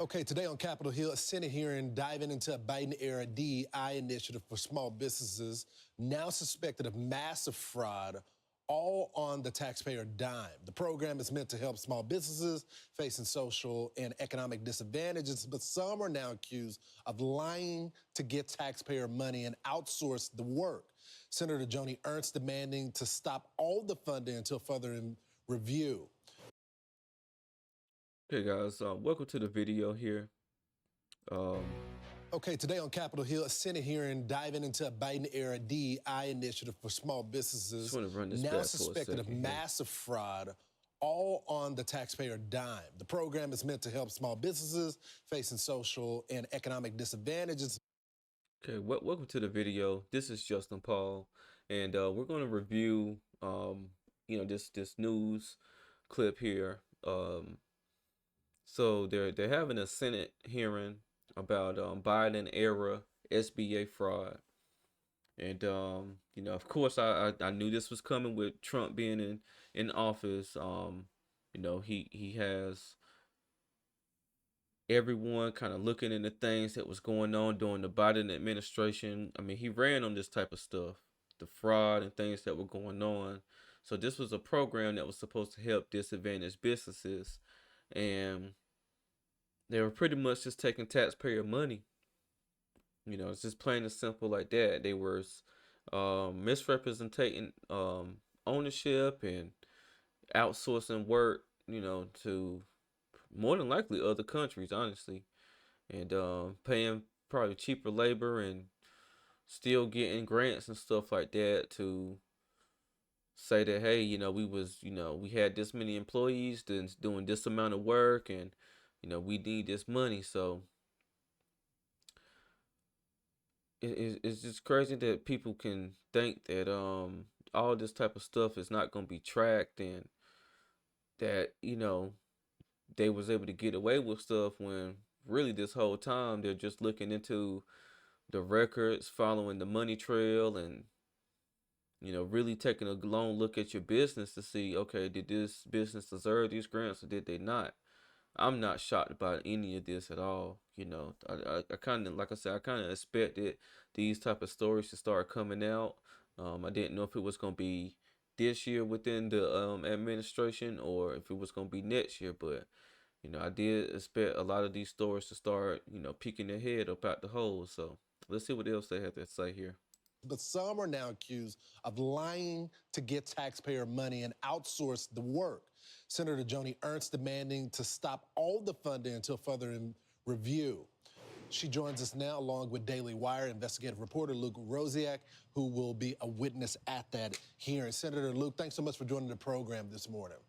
Okay, today on Capitol Hill, a Senate hearing diving into a Biden-era DEI initiative for small businesses now suspected of massive fraud, all on the taxpayer dime. The program is meant to help small businesses facing social and economic disadvantages, but some are now accused of lying to get taxpayer money and outsource the work. Senator Joni Ernst demanding to stop all the funding until further review. Hey guys, welcome to the video here. Okay, today on Capitol Hill, a Senate hearing diving into a Biden-era DEI initiative for small businesses Just want to run this now back for a suspected of second here. massive fraud, all on the taxpayer dime. The program is meant to help small businesses facing social and economic disadvantages. Okay, welcome to the video. This is Justin Paul, and we're going to review, this news clip here. So they're having a Senate hearing about Biden era SBA fraud. And of course, I knew this was coming with Trump being in office. He has everyone kind of looking into things that was going on during the Biden administration. I mean, he ran on this type of stuff, the fraud and things that were going on. So this was a program that was supposed to help disadvantaged businesses, and they were pretty much just taking taxpayer money. It's just plain and simple like that. They were misrepresenting ownership and outsourcing work, to more than likely other countries, honestly, and paying probably cheaper labor and still getting grants and stuff like that to say that, hey, we had this many employees doing this amount of work, and we need this money. So it's just crazy that people can think that all this type of stuff is not going to be tracked, and that they was able to get away with stuff when really this whole time they're just looking into the records, following the money trail, and really taking a long look at your business to see, okay, did this business deserve these grants or did they not? I'm not shocked about any of this at all. I kind of, like I said, I kind of expected these type of stories to start coming out. I didn't know if it was going to be this year within the administration, or if it was going to be next year, but I did expect a lot of these stories to start, peeking their head up out the hole. So let's see what else they have to say here. But some are now accused of lying to get taxpayer money and outsource the work. Senator Joni Ernst demanding to stop all the funding until further review. She joins us now along with Daily Wire investigative reporter Luke Rosiak, who will be a witness at that hearing. Senator Luke, thanks so much for joining the program this morning.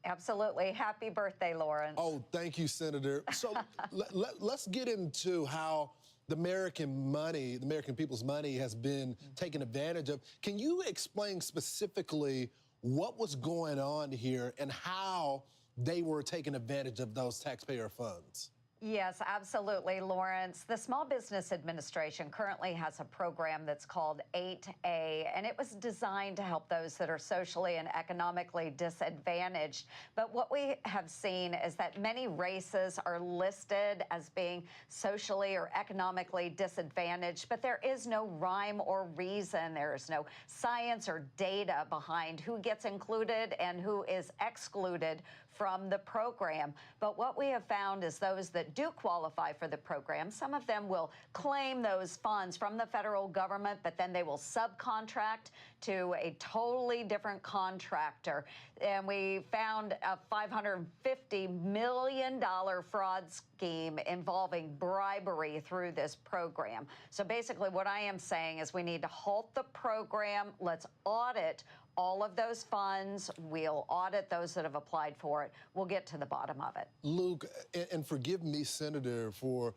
Absolutely. Happy birthday, Lawrence. Oh, thank you, Senator. So let's get into how the American money, the American people's money has been taken advantage of. Can you explain specifically what was going on here and how they were taking advantage of those taxpayer funds? Yes, absolutely, Lawrence. The Small Business Administration currently has a program that's called 8A, and it was designed to help those that are socially and economically disadvantaged. But what we have seen is that many races are listed as being socially or economically disadvantaged, but there is no rhyme or reason. There is no science or data behind who gets included and who is excluded from the program. But what we have found is those that do qualify for the program, some of them will claim those funds from the federal government, but then they will subcontract to a totally different contractor. And we found a $550 million fraud scheme involving bribery through this program. So basically what I am saying is we need to halt the program. Let's audit all of those funds. We'll audit those that have applied for it. We'll get to the bottom of it. Luke, and forgive me, Senator, for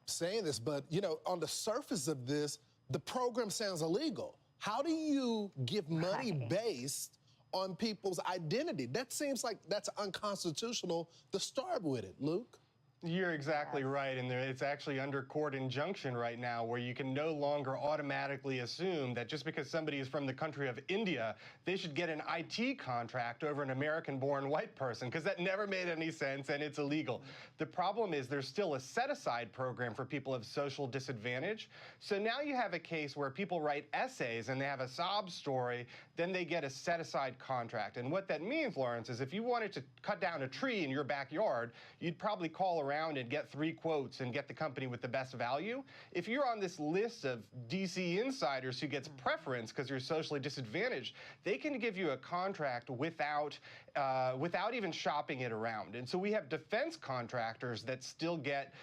saying this, but, on the surface of this, the program sounds illegal. How do you give money based on people's identity? That seems like that's unconstitutional to start with it, Luke. You're exactly right, and it's actually under court injunction right now where you can no longer automatically assume that just because somebody is from the country of India, they should get an IT contract over an American-born white person, because that never made any sense and it's illegal. The problem is there's still a set-aside program for people of social disadvantage. So now you have a case where people write essays and they have a sob story, then they get a set-aside contract. And what that means, Lawrence, is if you wanted to cut down a tree in your backyard, you'd probably call around and get 3 quotes and get the company with the best value. If you're on this list of DC insiders who gets preference because you're socially disadvantaged, they can give you a contract without even shopping it around. And so we have defense contractors that still get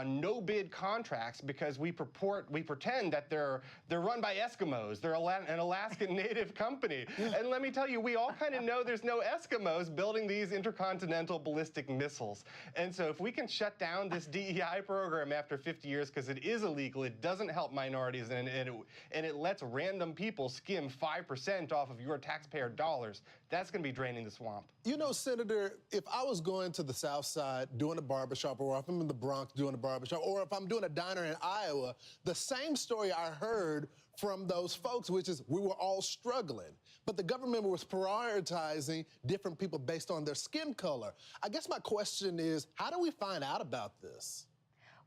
no bid contracts because we pretend that they're run by Eskimos. They're an Alaskan native company. And let me tell you, we all kind of know there's no Eskimos building these intercontinental ballistic missiles. And so if we can shut down this DEI program after 50 years because it is illegal, it doesn't help minorities, and it lets random people skim 5% off of your taxpayer dollars, that's going to be draining the swamp. You know, Senator, if I was going to the South Side doing a barbershop, or if I'm in the Bronx doing a barbershop, or if I'm doing a diner in Iowa, the same story I heard from those folks, which is we were all struggling. But the government was prioritizing different people based on their skin color. I guess my question is, how do we find out about this?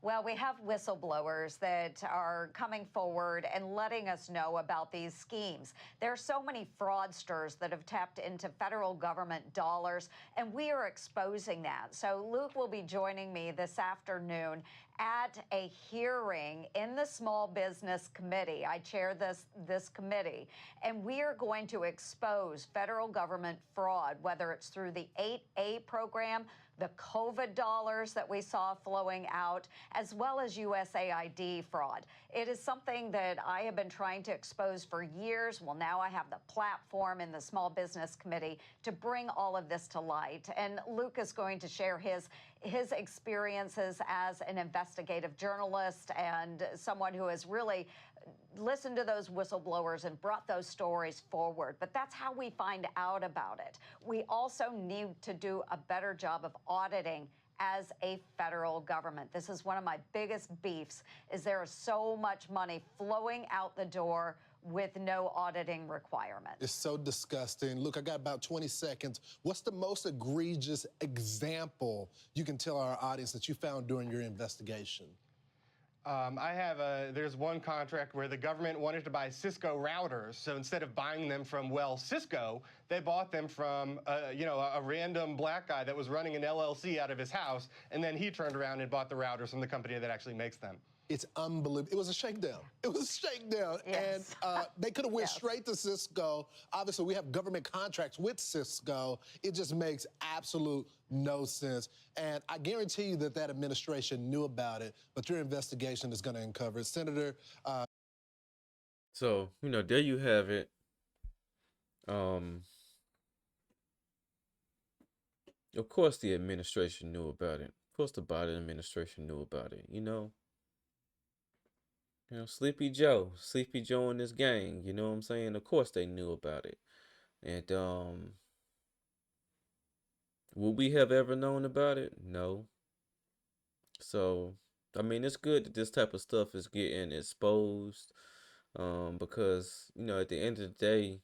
Well, we have whistleblowers that are coming forward and letting us know about these schemes. There are so many fraudsters that have tapped into federal government dollars, and we are exposing that. So Luke will be joining me this afternoon at a hearing in the Small Business Committee. I chair this committee, and we are going to expose federal government fraud, whether it's through the 8A program, the COVID dollars that we saw flowing out, as well as USAID fraud. It is something that I have been trying to expose for years. Well, now I have the platform in the Small Business Committee to bring all of this to light. And Luke is going to share his experiences as an investigative journalist and someone who has really listened to those whistleblowers and brought those stories forward. But that's how we find out about it. We also need to do a better job of auditing as a federal government. This is one of my biggest beefs, is there is so much money flowing out the door with no auditing requirements. It's so disgusting. Look, I got about 20 seconds. What's the most egregious example you can tell our audience that you found during your investigation? There's one contract where the government wanted to buy Cisco routers. So instead of buying them from, well, Cisco, they bought them from, a random black guy that was running an LLC out of his house. And then he turned around and bought the routers from the company that actually makes them. It's unbelievable. It was a shakedown. It was a shakedown. Yes. And they could have went Yes. straight to Cisco. Obviously, we have government contracts with Cisco. It just makes absolute no sense. And I guarantee you that that administration knew about it, but your investigation is going to uncover it. Senator, So, there you have it. Of course the administration knew about it. Of course the Biden administration knew about it, Sleepy Joe and his gang, you know what I'm saying? Of course they knew about it. And would we have ever known about it? No. So, I mean, it's good that this type of stuff is getting exposed, because, at the end of the day,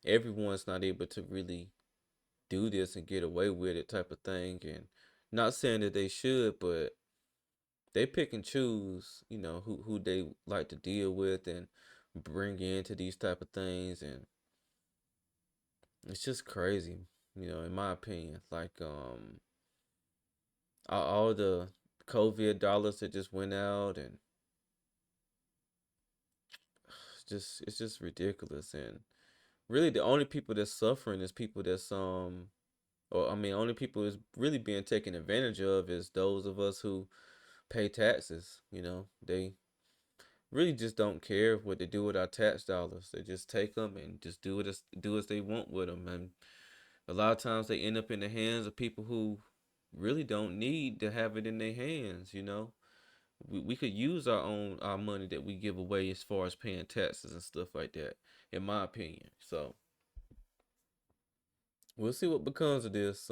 everyone's not able to really do this and get away with it type of thing. And not saying that they should, but they pick and choose, who they like to deal with and bring into these type of things. And it's just crazy, in my opinion. Like, all the COVID dollars that just went out, and it's just ridiculous. And really the only people that's suffering is people that's only people is really being taken advantage of is those of us who pay taxes. They really just don't care what they do with our tax dollars. They just take them and just do as they want with them. And a lot of times they end up in the hands of people who really don't need to have it in their hands. We could use our money that we give away as far as paying taxes and stuff like that, in my opinion. So we'll see what becomes of this.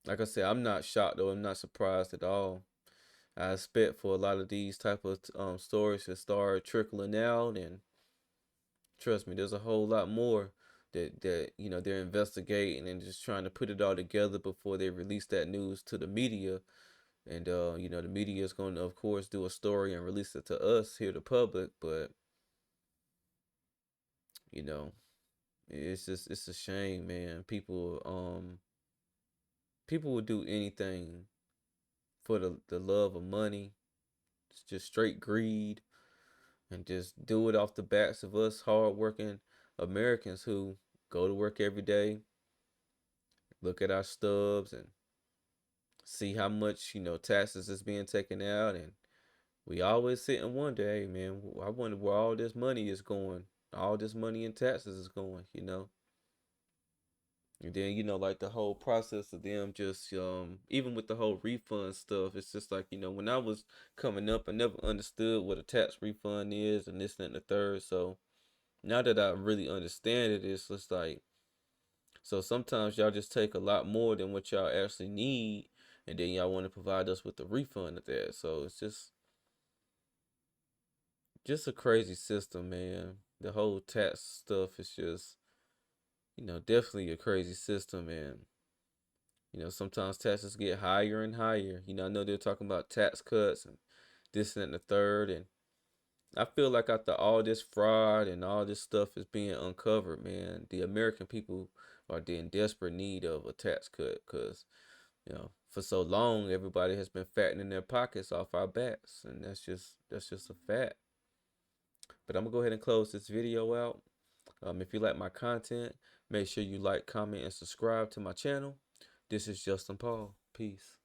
like I said, I'm not shocked though. I'm not surprised at all. I expect for a lot of these type of stories to start trickling out, and trust me, there's a whole lot more that they're investigating and just trying to put it all together before they release that news to the media. And the media is going to, of course, do a story and release it to us here, the public. But you know, it's a shame, man. People would do anything for the love of money. It's just straight greed, and just do it off the backs of us hardworking Americans who go to work every day, look at our stubs, and see how much taxes is being taken out, and we always sit and wonder, hey man, I wonder where all this money is going, all this money in taxes is going. And then like the whole process of them just even with the whole refund stuff, it's just like when I was coming up, I never understood what a tax refund is and this and the third. So now that I really understand it, it's just like, so sometimes y'all just take a lot more than what y'all actually need, and then y'all want to provide us with the refund of that. So it's just a crazy system, man. The whole tax stuff is just, definitely a crazy system, and sometimes taxes get higher and higher. I know they're talking about tax cuts and this and the third, and I feel like after all this fraud and all this stuff is being uncovered, man, the American people are in desperate need of a tax cut because, for so long everybody has been fattening their pockets off our backs, and that's just a fact. But I'm gonna go ahead and close this video out. If you like my content, make sure you like, comment, and subscribe to my channel. This is Justin Paul. Peace.